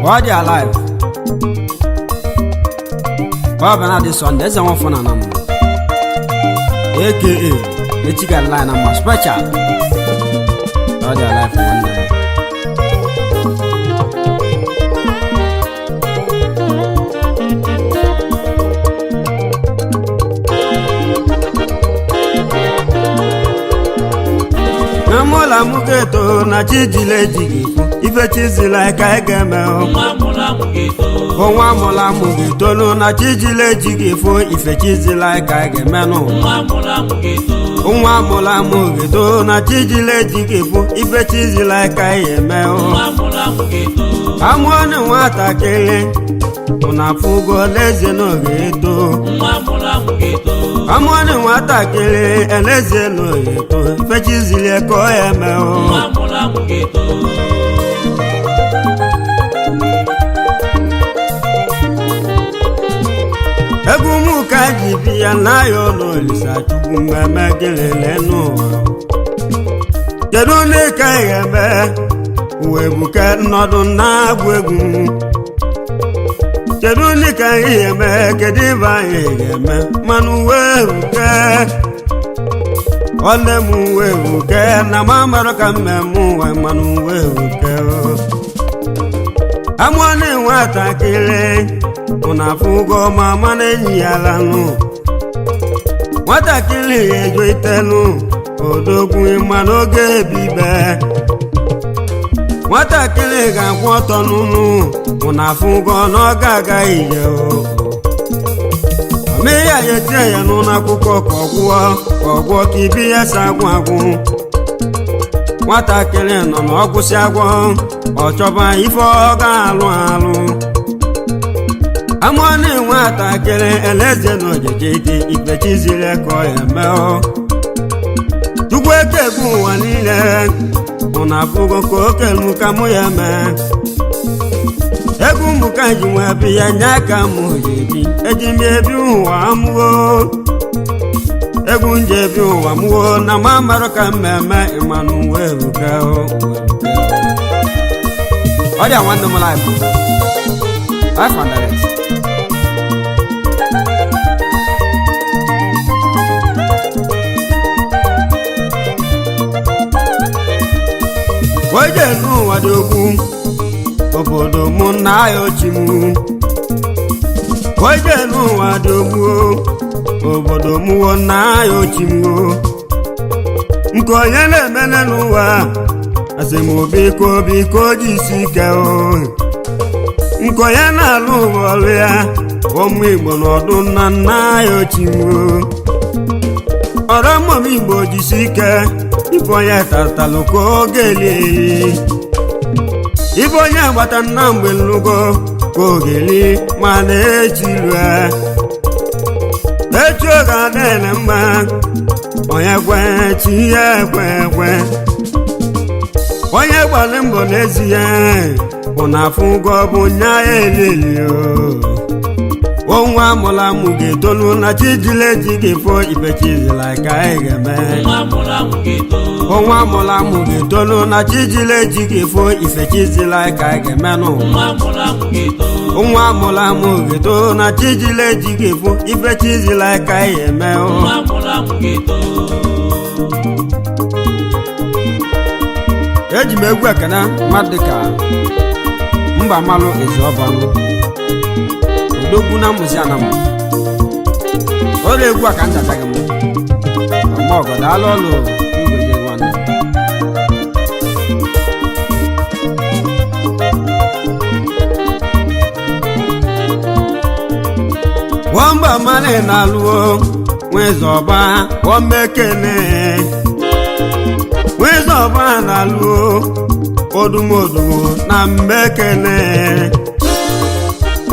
Why they alive? Baba na this one, there's a one for an AKA, the chicken line and my special. Why they alive for one day? Namola mugeto na chijile jigifu. Ife chizila ka egeme o nwa mụla mụgito no na chijile jigifu ife chizila ka egeme no nwa mụla mụgito na chijile jigifu ife chizila ka eme o amụọnụ nwatakịrị una fugo leze n'oge eto amụọnụ nwatakịrị eleze n'oge eto ife chizile ka o eme o egwu m ka ji bịa n'ayọ n'olisa chukwu mmemme gelele n'ụwa kedu ndị ka ga-eme uwe buke nnọdụ na-agwụ egwu kedu ndị ka anyị ga-eme kedu ibe anyị ga-eme mana uwe buke nwanne m uwe buke na mamara ka mmemme ụwa mana uwe buke amụọnụ nwatakịrị una fugo mama n'enyi ya lanụ nwatakịrị ejo itelu odogwu ịma n'oge ebibe nwatakịrị ga-akwụ ọtọ n'ụnụ una fugo n'oge aga ije ome ya yetie ya n'ụlọ akwụkwọ ka ọgwụọ ka ibi ya sa agwụ agwụ nwatakịrị nọ n'ọgwụsị agwọ ọ chọba ife ọ ga-alụ alụ amụọnụ nwatakịrị eleze n'ojeje dị ife chiziri ka ọ ya mee chukwu eke egwu ụwa niile mụ na afụgo ka okelu ka mụ ya mee egwu mụ ka ji nwe bi ya nye aka mụ ji ebi eji m ebi ụwa mụo egwu nje ebi ụwa mụo na ma marụ ka mmemme ịmanụ uwe ebuka ọ dị nwanne m life and direct oje n'ụwa dị okwu obodo mụ na ya ochi mụ oje n'ụwa dị okwu obodo mụ na ya ochi mụ nke onye na-emene n'ụwa asị m biko jisi ike nke onye na-alụ ụwa ọrụ ya ụmụ Igbo n'ọdụ nna ya ochi mụ ọrụ mmụọ Igbo jisi ike ife onye tatalụ ka oge eli ife onye agbata nna mgbe nlugo ka oge eli ma na-echilue echi oge adịghị mma onye kwe chi ya ekwe onye gbalị mbọ n'ezie bụ na afụ ụgwọ bụ nya ya elelio onwa amụla mụ ga-etolu na chijile ji ga-efo ife chizila ka anyị ga-eme onwa amụla mụ ga-etolu na chijile ji ga-efo ife chizila ka anyị ga-eme onwa amụla mụ ga-etolu na chijile ji ga-efo ife chizila ka anyị ga-eme eji m egwu ekene mmadụ dịka mba malụ ezuọbanụ odogwu na mụzi anam ọrụ egwu a ka njata gị m ọma ọgọdọ alụ ọlụ ngwede nwanne wọmba mmanụ na-alụo nwezọba wọmmekene nwezọba na-alụo odumodu na mmekene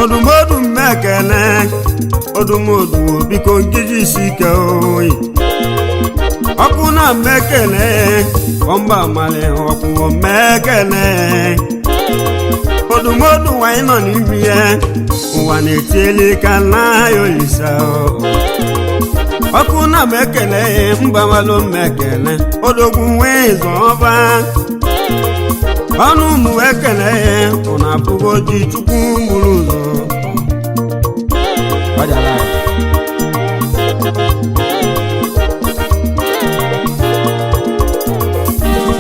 odumodu mmekene odumodu biko nkiji isi ike oyi ọkụ na mmekele ọmba male ọkụ mmekele odumodu nwanyị nọ n'ime ya ụwa na-etieli ka nna ya Olisa ọkụ na mmekele mba malụ mmekele odogwu nwee zọba ọnụ ụmụ ekele ọ na-abụgo ji Chukwu gburu ụzọ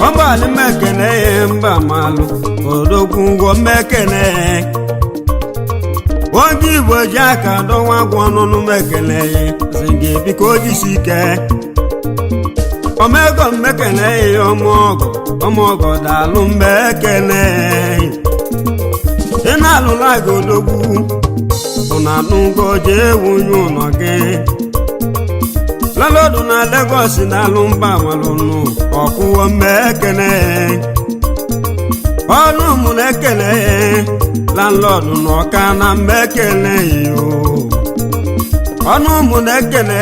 ọgbalị mmekele mba malụ odogwu ngwọ mmekele oge Igbo ji aka dọwa gwa ọnụnụ mmekele si gị biko jisi ike omego mmekele ọmọgọ daalụ mmekele ị na-alụla gị odogwu bụ na anụgo jee wunye ụlọ gị lalodu na Lagos na-alụ mba malụnụ ọkwụwo mmekele ọnụ mụ na-ekele landlọdụ na ọka na mmekele yo ọnụ mụ na-ekele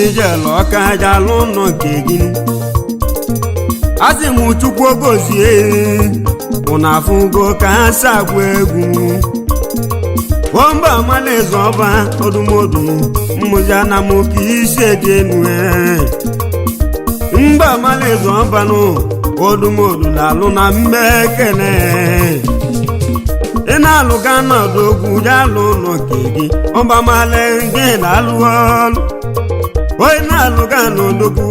ijelu ọka jalụ ụlọ nke gị asị m Chukwu gozie bụ na afụgo ka ha si agwa egwu mba amalaeze ọba odumodu mmụzi anamoke isi eji enu mba amalaeze ọbanụ odumodu na-alụ na mmekele ị na-alụga n'ọdọgwu jalụ ụlọ nke gị ọba male gị na-alụ ọlụ onye na-alụga n'ọdọgwu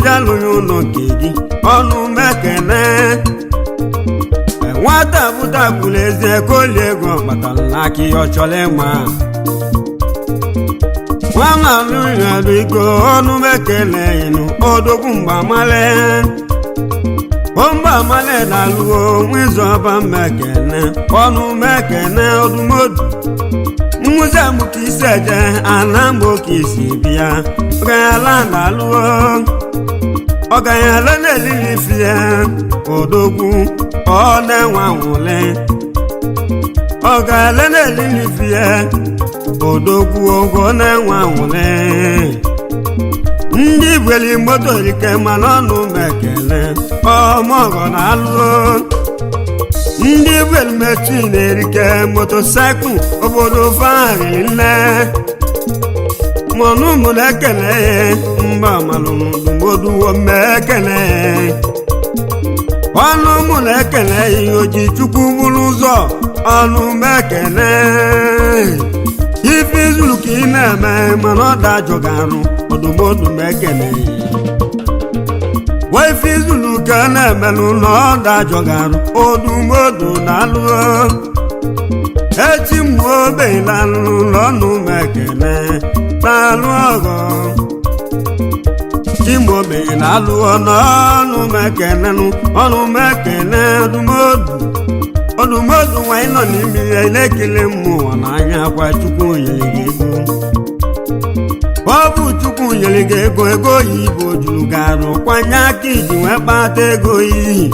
jalụ ya ụlọ nke gị ọnụ mmekele nwata bụtakwuru eze koli ego kpatara n'aka ihe ọ chọrọ ịma nwa na-alụ iko ọnụ mmekele ịnụ odogwu mgbamale mgbamale na-alụgo nwizu ọba mmekele ọnụ mmekele odumodu nwụzi amụka isi eje ana mgbe oke isi bịa ọganyala na-alụgo ọganyala na-elili fie odogwu ọ na-enwe anwụle ọganyala na-elili fie odogwu ogo na-enwe anwụle ndị bweli moto rike mana ọnụ mekele ọmọgọ na-alụ ndị bweli mechi na-erike motosaịkụl obodo farili nne mọnụ mụ na-ekele mba malụmdumoduwo mmekele ọnụ mụ na-ekele ihe oji Chukwu bụrụ ụzọ ọnụ mekele ife izulu ka ị na-eme mana ọ dajọgarụ odumodu mekele ife izulu ka a na-emelụ na ọ dajọgarụ odumodu na-alụ echi mgbe obelanụ n'ọnụ mekele na-alụ ọgọ chimobe na-alụ n'ọnụ mekele ọnụ mekele odumodu nwanyị nọ n'ime ya na-ekele mmụọ n'anya kwa Chukwu nyere gị ego ọ bụ Chukwu nyere gị ego oyibo juru garụ kwanye aka iji wee kpata ego iyi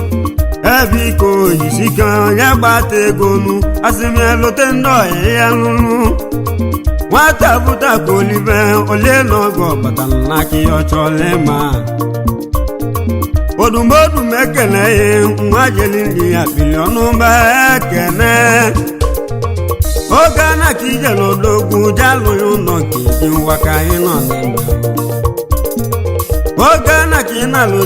ebe ike oyisike onye gbata ego nu asị m elote ndị ọhịa ya lụrụ nwata bụta ka olive olie n'oge ọbatara n'aka ihe ọ chọrọ ịma odumodu mekele nwa jeli nri ya pili ọnụ mba ekene oge a na-aka ije n'odogwu jalụghị ụlọ nke dị ngwa ka anyị nọ n'ime oge a na-aka ị na-alụ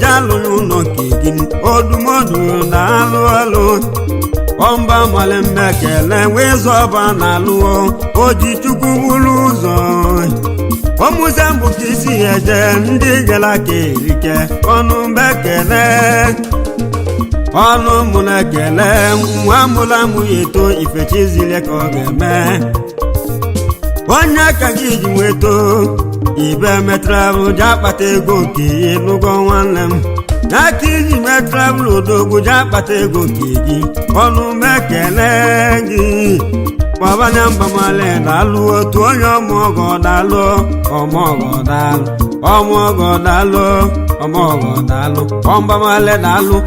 jalụghị ụlọ nke gị odumodu na-alụ ọlụ ọmba male mmekele wee zọba na-alụọ oji Chukwu bụrụ ụzọ ọmụze mbụ ka isi ya eje ndị gara ka erike ọnụ mbekele ọnụ mụ na-ekele nwa mụla mụ ya eto ifechizile ka ọ ga-eme onye aka gị ji nweto ibe metravel ji akpata ego nke ịlụgo nwanne m n'aka iji mee travel odogwu ji akpata ego nke gị ọnụ mekele gị kpọbanya mbamale na-alụ otu onye ọmụọgọ dalụ ọmụọgọ dalụ ọmbamale dalụ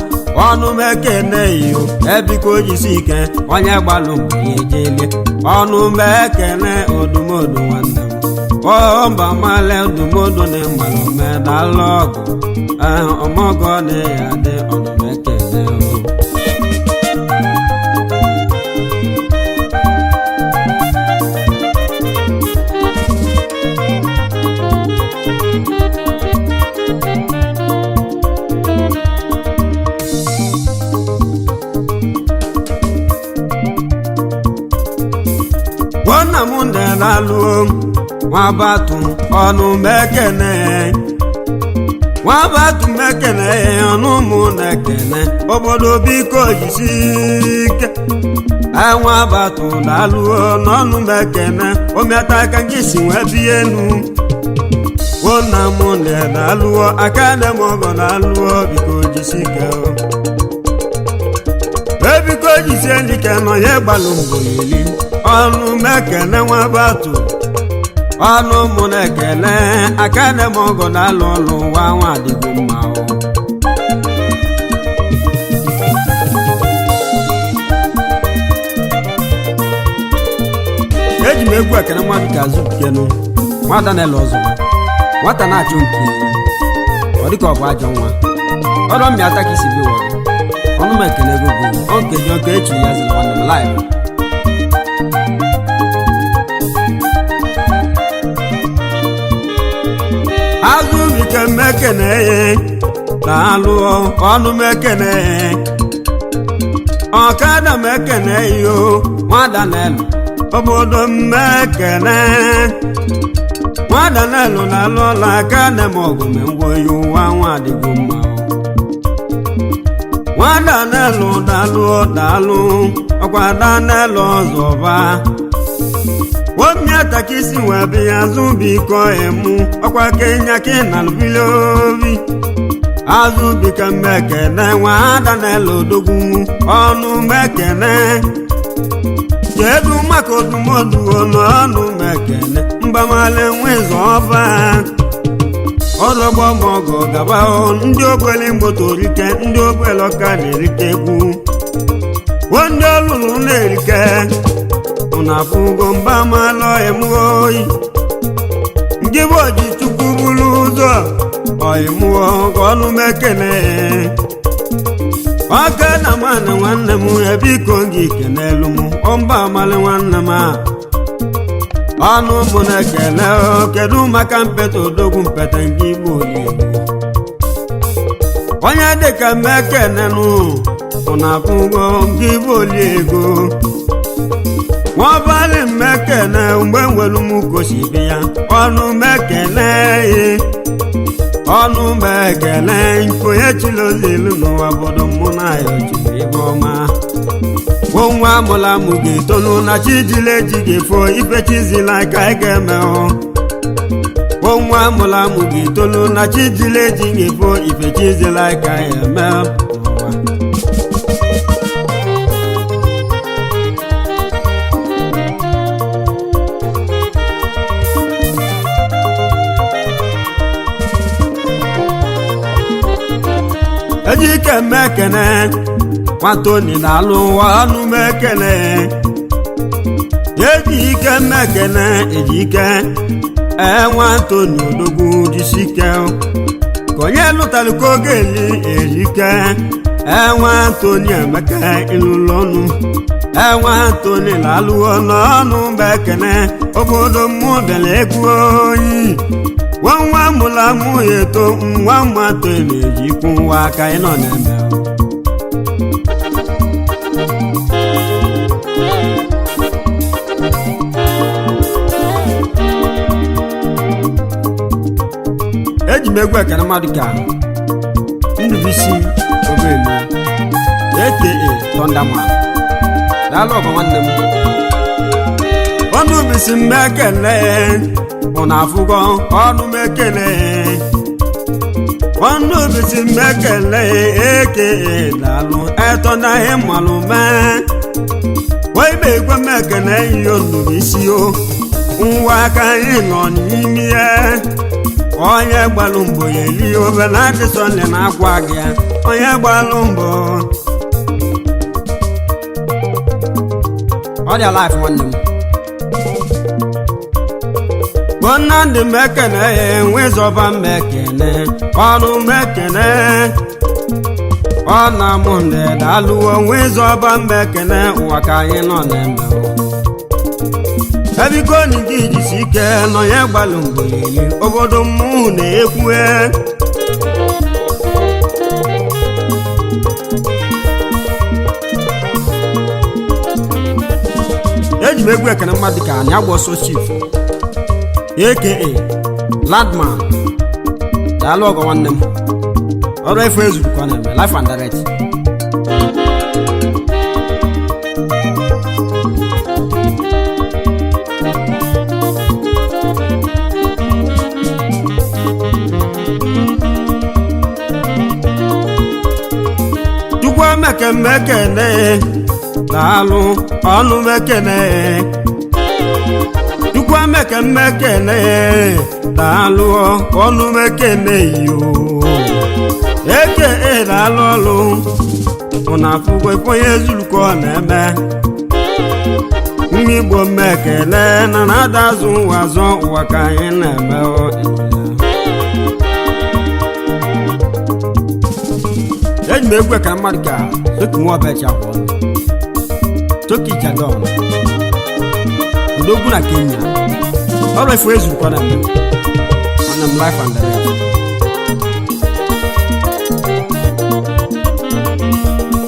ọnụ mekene iyo ebiko jisi ike onye gbalụ mgbe ya ejele ọnụ mekene odumodu nwanne m ọba male dumodo na mmalụ medalụ ọgụ ọmọgọ na ya dị ọnụmekene nwanna m na-alụ nwabatu ọnụ mekene nwabatu mekene ọnụ mụ na-ekene obodo biko jisi ike nwabatu na-alụ n'ọnụ mekene omeata aka gị si wee bie enu nwanna m na-alụ aka na m ọgọ na-alụ biko jisi ike ebiko jisie ndike nọ ya gbalụ mbọ yeli ọnụ mekene nwabatu ọnụ mụ na-ekele aka na m ọgọ na-alụ ọlụ nwa nwa adịgo mma eji m egwu ekene mmadụ ka azụ kenu nwata na-ele ọzọ nwata na-achụ nke ọ dịka ọ bụ ajọ nwa ọrụ mmịa ata ka isi bi ụwa ọnụ m ekele ego bụ okeji oke echi ya ziri nwanne m laịf azụ bike mmekene na-alụ ọnụ mekene ọkada mekene yo nwada na-elu obodo mmekene nwada na-elu na-alụ ọla aka na m ọgụ mengwo ya ụwa nwa adịgo mma nwada na-elu dalụ ọkwada na-elu ọzọba womiata kisi webi azụ biko emu ọkwa kenya kina lubilobi azụ bika mmekene nwada na-elu odogwu ọnụ mekene kedu maka odumodu ọnụ mekene mbamale nwezo ọba ọzọgbọ mọgọ gaba ndị ogbele mgbotorike ndị ogbele ọka na-erike egwu ndị ọlụlụ na-erike ụnafụgo mba malọ emuoyi ndị bụ oji chukwu buru ụzọ oyimuo ọnụ mekene ọka na nwanne nwanne m ebiko gị kenelu m ọmba amali nwanne m ọnụ mụ na-ekele kedu maka mpete odogwu mpete nke igbo oyibo onye dịka mekenenu ụnafụgo nke igbo oliego nwabalị mmekene mgbe nwere m kosibi ya ọnụ mekene ọnụ mekene onye chilozelu n'ụwa bodo mụ na ya ojiri ebe ọma nwa amụla mụ ga-etolu na chijile ji ga-efo ifechizila ka ị ga-eme nwa amụla mụ ga-etolu na chijile ji ga-efo ifechizila ka ị ga-eme ejike mekene nwatoni na-alụ ọnụ mekene ejike mekene ejike nwatoni odogwu jisike ka onye lụtara ka oge eli ejike nwatoni emeka ịlụlụ ọnụ nwatoni na-alụ ọnụ mekene obodo mmụ bịara egwu oyi nwa mụla mụ ya eto nwa mmatọ na-ejikwu nwa aka ị nọ na-eme eji m egwu ekene mmadụ ka Ndubisi Obelu aka Thunderman daalụ ọgọ nwanne m Ndubisi mmekele ụnafụgo ọnụ mekele Ndubisi mmekele eke daalụ eto na ihe mmalụ mee wee egwe mekele iyo Ndubisi o nwa aka anyị nọ n'ime ya onye gbalụ mbọ ya eli obe na adịsọnle na-agwa gị ya onye gbalụ mbọ ọ dị alive nwanne m Bonandi mekene wezoba mekene onu mekene ona munde daluwo wezoba mekene waka ino nembe ebiko ni gidi sike no ye gbalumbo yele obodo mu na ekwe eji megwu ekene mmadụ ka anyị agboso chief aka landman daalụ ọgọ nwanne m ọrụ efu ezuru ka ọ na-eme life and direct chukwu mekene daalụ ọnụ mekene chukwu mekene daalụ ọnụ mekene yo eke daalụ ọlụ ụna afụgwọ onye zuru ka ọ na-eme Igbo mekene na na-adazụ ụwa zọ ụwa ka anyị na-eme eji m egwu ka mmadụ ka soki nwa ọbịa akwọ Toki Jadon Odogwu na Kenya ọrụ efu ezuru kwa na m on m life and direct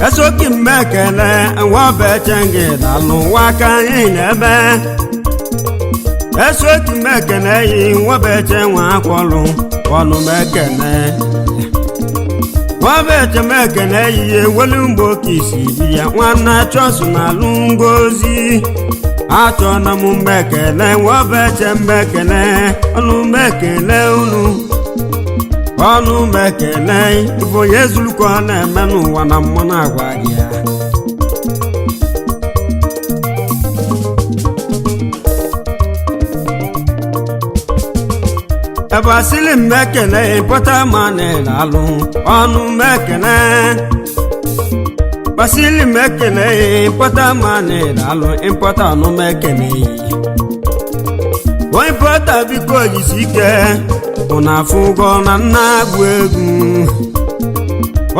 esoki mmekele nwa ọbịa chenge dalụ nwa ka anyị na-ebe esoki mmekele yi nwa ọbịa che nwa akwọlụ ọnụ mekele wabeche mekene ihe welu mgbe oke isi ya nwanne chọsụ na alụ ngozi achọ na m mmekene wabeche mmekene ọnụ mekene unu ọnụ mekene ibo onye zuru ka ọ na-eme n'ụwa na mmụ na-agwa gị ya Basili mekene importa manel alụ ọnụ mekene Basili mekene importa manel alụ importa ọnụ mekene o importa biko jisike ụna afụgo na nna agwụ egwu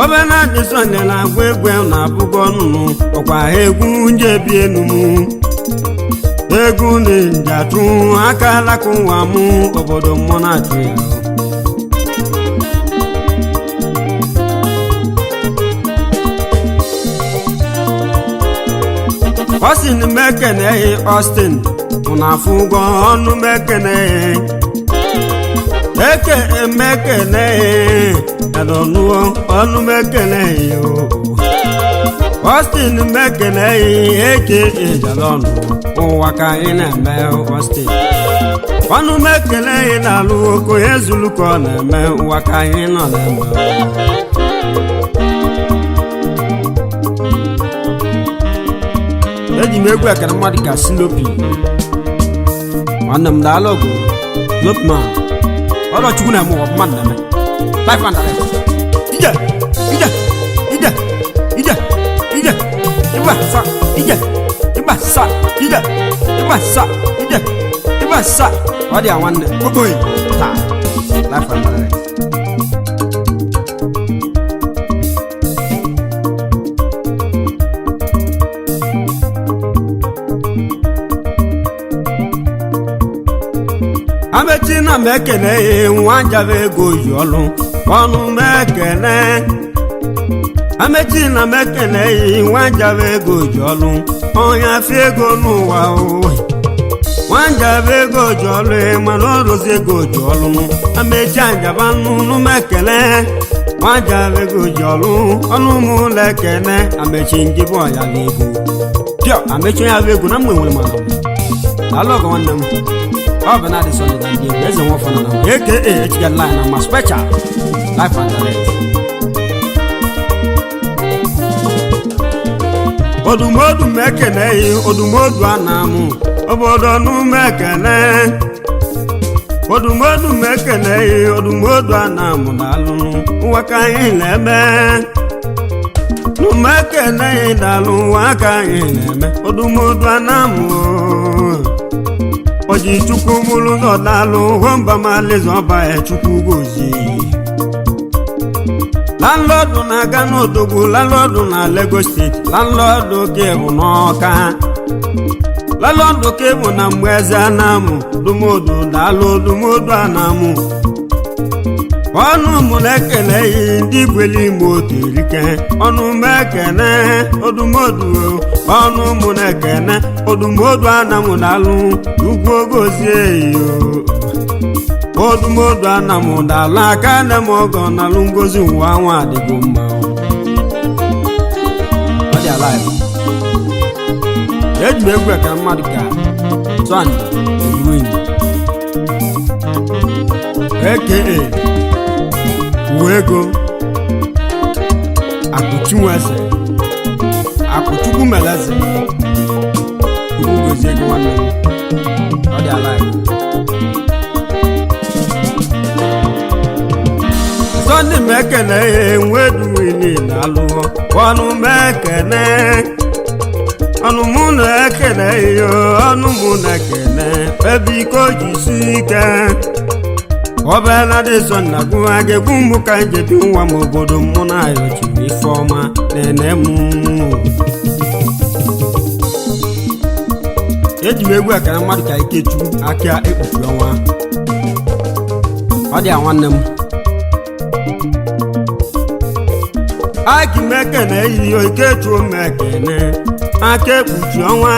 obena disonde na agwụ egwu na abụgo nnụnụ ọkwa egwu njebi enumu egwu na-njatụ aka alaka ụwa mụ obodo mmụọ na-achụ ya Austin mekene Austin ụna afụ ụgwọ ọnụ mekene eke emekene edọnụọ ọnụ mekene Austin mekene eke ejalọnụ ụwa ka anyị na-eme Austin ọnụ mekele ị na-alụ oko ezulu ka ọ na-eme ụwa ka anyị nọ na-eme eji m egwu ekere mmadụ ka Silopi nwanne m daalụ ọgụ Lopman ọlọchukwu na-eme ụwa mmadụ na-eme life and direct ije ije ije ije ije ịgba sa ije ịgba sa ije ịgba sa ije ịgba sa ọ dị nwanne oboy taa life and direct amechi na mekene nwa njave ego yi ọlụ ọnụ mekene amechi na mekene nwa njave ego ji ọlụ onye afọ ego n'ụwa nwa njave ego ji ọlụ mana ọrụzi ego ji ọlụ amechi anjaba nnụnụ mekene nwa njave ego ji ọlụ ọnụ ụmụụlọ ekene amechi njibu ọya n'ego pịọ amechi onye afọ ego na mgbe nwere mana alọgọ nwanne m ọ bụ na adịsọ ndị ndị eze nwofọ na aka echiga line na ma special life and direct odumodu mekene odumodu anamu obodo nu mekene odumodu mekene odumodu anamu dalu waka ileme nu mekene dalu waka ileme odumodu anamu oji chukwu bụrụ ụzọ dalụ hụmba malịza ọba ya chukwu gozi landlọdụ na-aga n'Odogwu landlọdụ na Lagos steeti landlọdụ ke bụ n'Ọka landlọdụ ke bụ na mgbe eze Anamụ dumodu dalụ dumodu Anamụ ọnụ mụ na-ekele yi ndị Igweli Igbo terike ọnụ m ekene odumodu ọnụ mụ na-ekene odumodu Anamụ dalụ ugwu ogozie yo odumodu Anamụ dalụ aka nne m ọgọ nalụ ngozi ụwa nwa adịgo mma ọ dị alive eji m egwu ka mmadụ ka Sunday Oluwinyi aka Uwego Akụchinweze Akụchukwu meleze ugwu gozie gị nwanne m ọ dị alive Sunday m ekene enweduwili na alụọ ọnụ m ekene ọnụ mụ na-ekene yo ọnụ mụ na-ekene ebe ike o jisi ike ọbela dị sọ na gụwa ga-egwu mbụ ka njebi nwa m obodo mụ na ayochiri ife ọma na-ene m eji m egwu akara mmadụ ka Ikechu aka ekpuchi ọnwa ọ dị a nwanne m aki m ekene eyiyo Ikechu m ekene aka ekpuchi ọnwa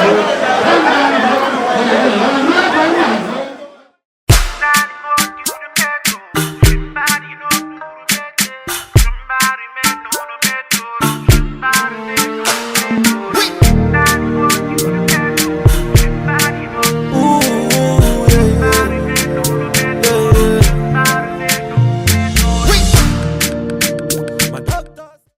Thank you.